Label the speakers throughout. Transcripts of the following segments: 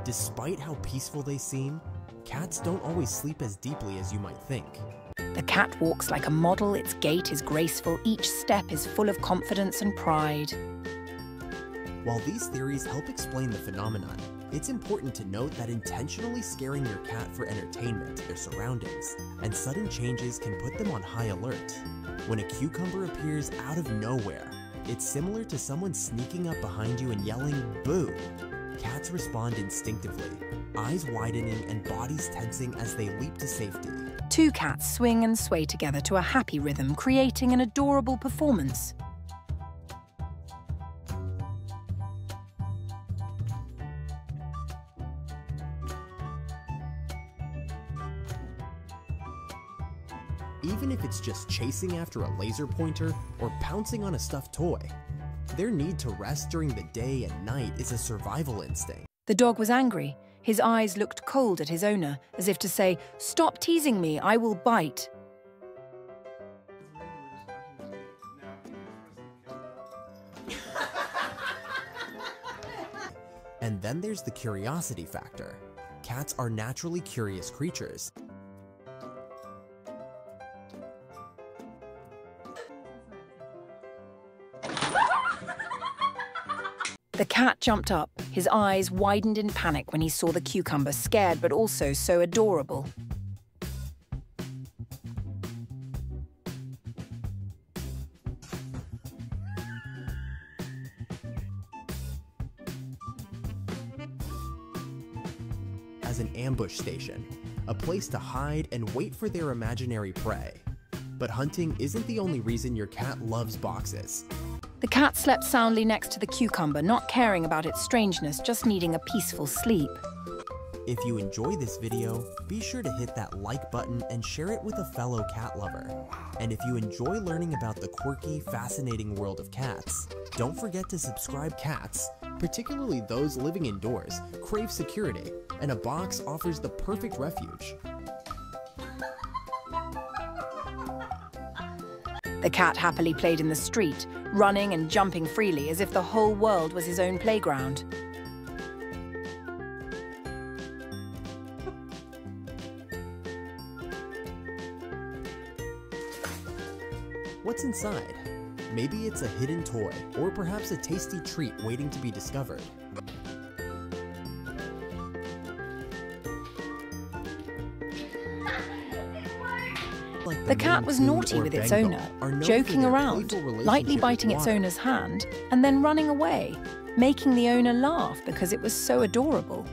Speaker 1: Despite how peaceful they seem, cats don't always sleep as deeply as you might think.
Speaker 2: The cat walks like a model, its gait is graceful, each step is full of confidence and pride.
Speaker 1: While these theories help explain the phenomenon, it's important to note that intentionally scaring your cat for entertainment, their surroundings, and sudden changes can put them on high alert. When a cucumber appears out of nowhere, it's similar to someone sneaking up behind you and yelling, "Boo!" Cats respond instinctively, eyes widening and bodies tensing as they leap to safety.
Speaker 2: Two cats swing and sway together to a happy rhythm, creating an adorable performance.
Speaker 1: Even if it's just chasing after a laser pointer or pouncing on a stuffed toy, their need to rest during the day and night is a survival instinct.
Speaker 2: The dog was angry. His eyes looked cold at his owner, as if to say, "Stop teasing me, I will bite."
Speaker 1: And then there's the curiosity factor. Cats are naturally curious creatures.
Speaker 2: The cat jumped up, his eyes widened in panic when he saw the cucumber, scared but also so adorable.
Speaker 1: As an ambush station, a place to hide and wait for their imaginary prey. But hunting isn't the only reason your cat loves boxes.
Speaker 2: The cat slept soundly next to the cucumber, not caring about its strangeness, just needing a peaceful sleep.
Speaker 1: If you enjoy this video, be sure to hit that like button and share it with a fellow cat lover. And if you enjoy learning about the quirky, fascinating world of cats, don't forget to subscribe. Cats, particularly those living indoors, crave security, and a box offers the perfect refuge.
Speaker 2: The cat happily played in the street, running and jumping freely as if the whole world was his own playground.
Speaker 1: What's inside? Maybe it's a hidden toy, or perhaps a tasty treat waiting to be discovered.
Speaker 2: The cat was naughty with its owner, joking around, lightly biting its owner's hand, and then running away, making the owner laugh because it was so adorable.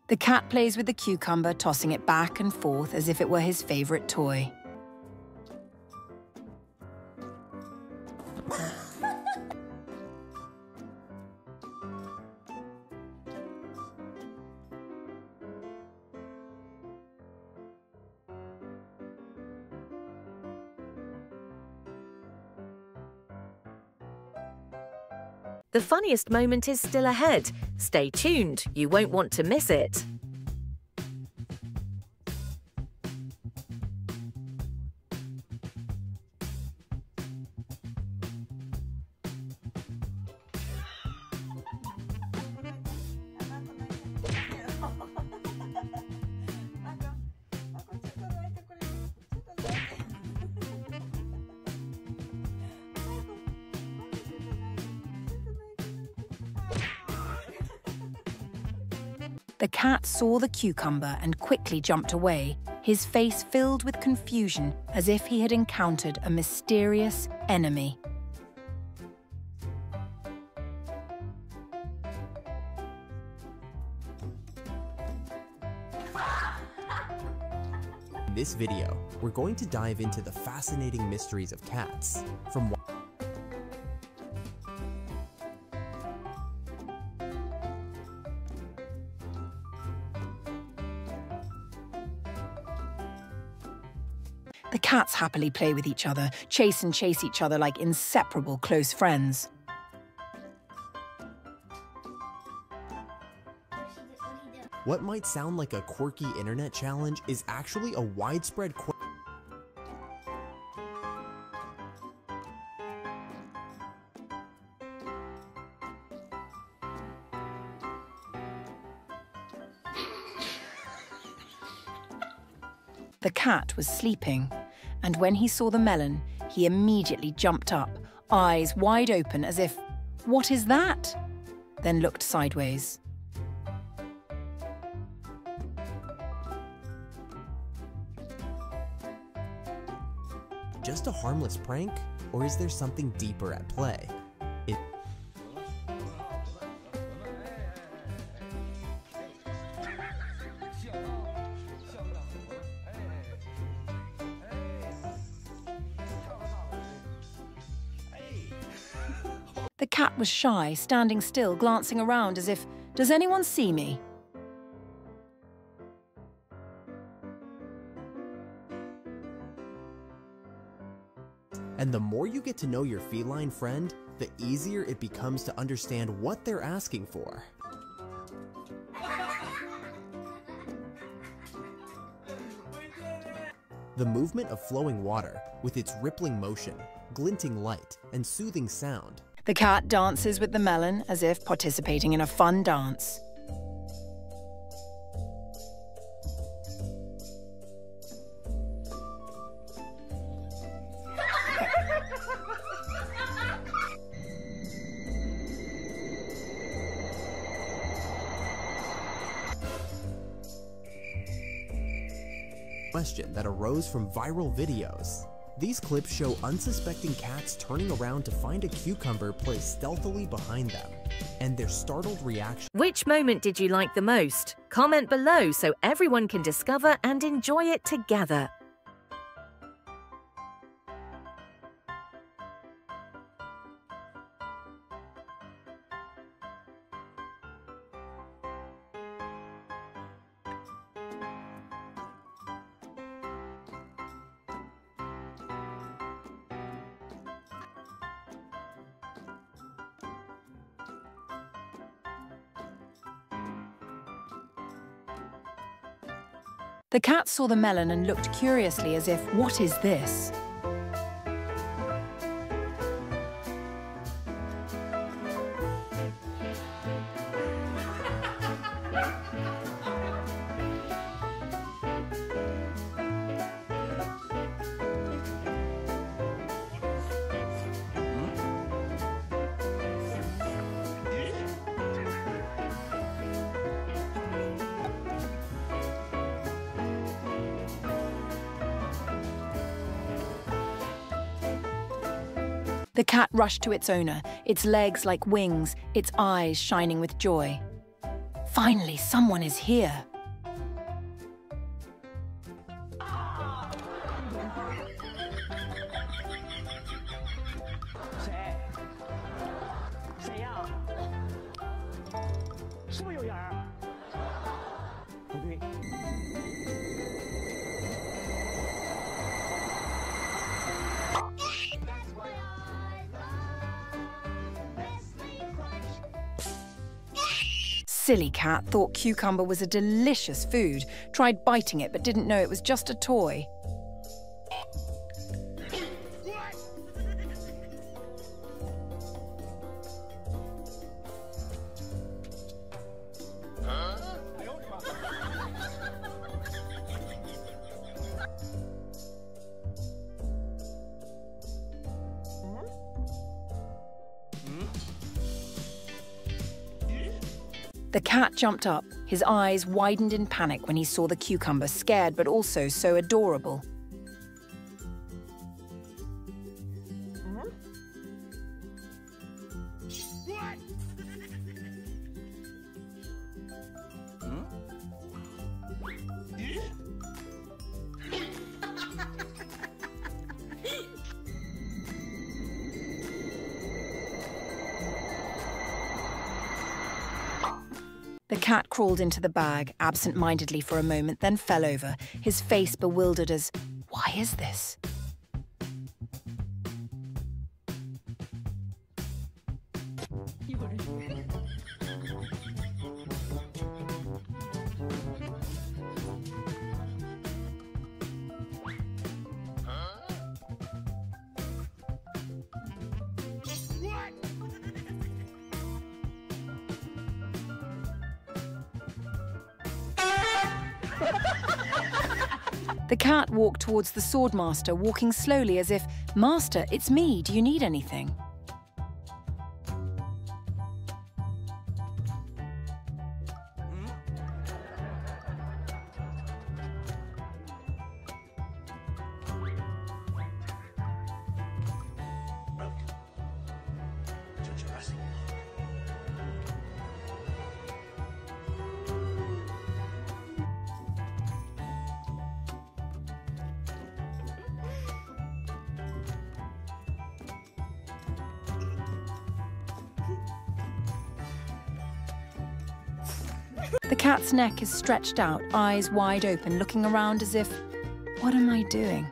Speaker 2: The cat plays with the cucumber, tossing it back and forth as if it were his favorite toy.
Speaker 3: The funniest moment is still ahead. Stay tuned, you won't want to miss it.
Speaker 2: The cat saw the cucumber and quickly jumped away, his face filled with confusion as if he had encountered a mysterious enemy.
Speaker 1: In this video, we're going to dive into the fascinating mysteries of cats, from
Speaker 2: cats happily play with each other, chase and chase each other like inseparable close friends.
Speaker 1: What might sound like a quirky internet challenge is actually a widespread
Speaker 2: The cat was sleeping, and when he saw the melon, he immediately jumped up, eyes wide open as if, "What is that?" Then looked sideways.
Speaker 1: Just a harmless prank? Or is there something deeper at play?
Speaker 2: The cat was shy, standing still, glancing around as if, "Does anyone see me?"
Speaker 1: And the more you get to know your feline friend, the easier it becomes to understand what they're asking for. The movement of flowing water, with its rippling motion, glinting light, and soothing sound.
Speaker 2: The cat dances with the melon as if participating in a fun dance.
Speaker 1: Question that arose from viral videos. These clips show unsuspecting cats turning around to find a cucumber placed stealthily behind them, and their startled reaction.
Speaker 3: Which moment did you like the most? Comment below so everyone can discover and enjoy it together.
Speaker 2: The cat saw the melon and looked curiously as if, "What is this?" The cat rushed to its owner, its legs like wings, its eyes shining with joy. Finally, someone is here. Silly cat thought cucumber was a delicious food, tried biting it but didn't know it was just a toy. The cat jumped up, his eyes widened in panic when he saw the cucumber, scared but also so adorable. The cat crawled into the bag, absent-mindedly for a moment, then fell over, his face bewildered as, "Why is this?" The cat walked towards the swordmaster, walking slowly as if, "Master, it's me. Do you need anything?" The cat's neck is stretched out, eyes wide open, looking around as if, "What am I doing?"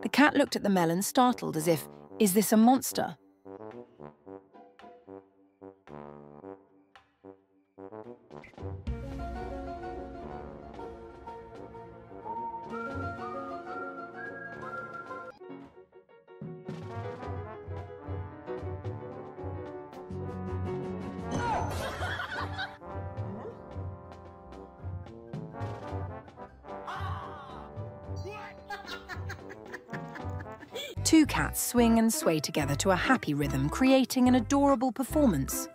Speaker 2: The cat looked at the melon, startled, as if, "Is this a monster?" Two cats swing and sway together to a happy rhythm, creating an adorable performance.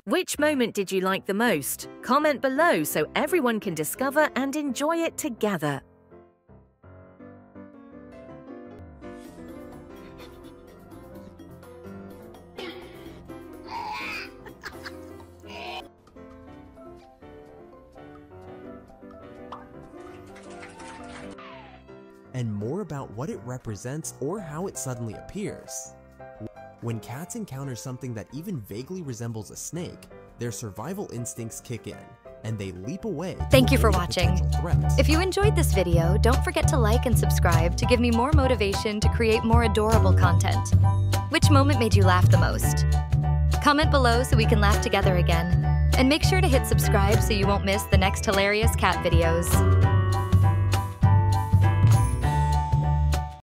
Speaker 3: Which moment did you like the most? Comment below so everyone can discover and enjoy it together.
Speaker 1: And more about what it represents or how it suddenly appears. When cats encounter something that even vaguely resembles a snake, their survival instincts kick in, and they leap away.
Speaker 4: Thank you for watching. If you enjoyed this video, don't forget to like and subscribe to give me more motivation to create more adorable content. Which moment made you laugh the most? Comment below so we can laugh together again. And make sure to hit subscribe so you won't miss the next hilarious cat videos.